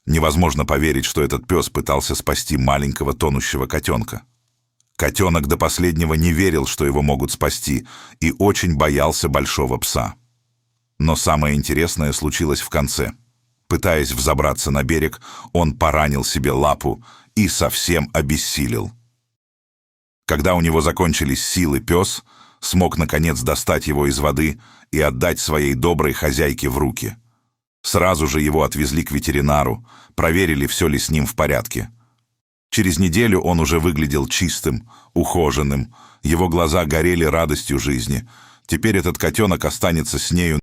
Невозможно поверить, что этот пес пытался спасти маленького тонущего котенка. Котенок до последнего не верил, что его могут спасти, и очень боялся большого пса. Но самое интересное случилось в конце. Пытаясь взобраться на берег, он поранил себе лапу и совсем обессилел. Когда у него закончились силы, пес смог наконец достать его из воды и отдать своей доброй хозяйке в руки. Сразу же его отвезли к ветеринару, проверили, все ли с ним в порядке. Через неделю он уже выглядел чистым, ухоженным, его глаза горели радостью жизни. Теперь этот котенок останется с нею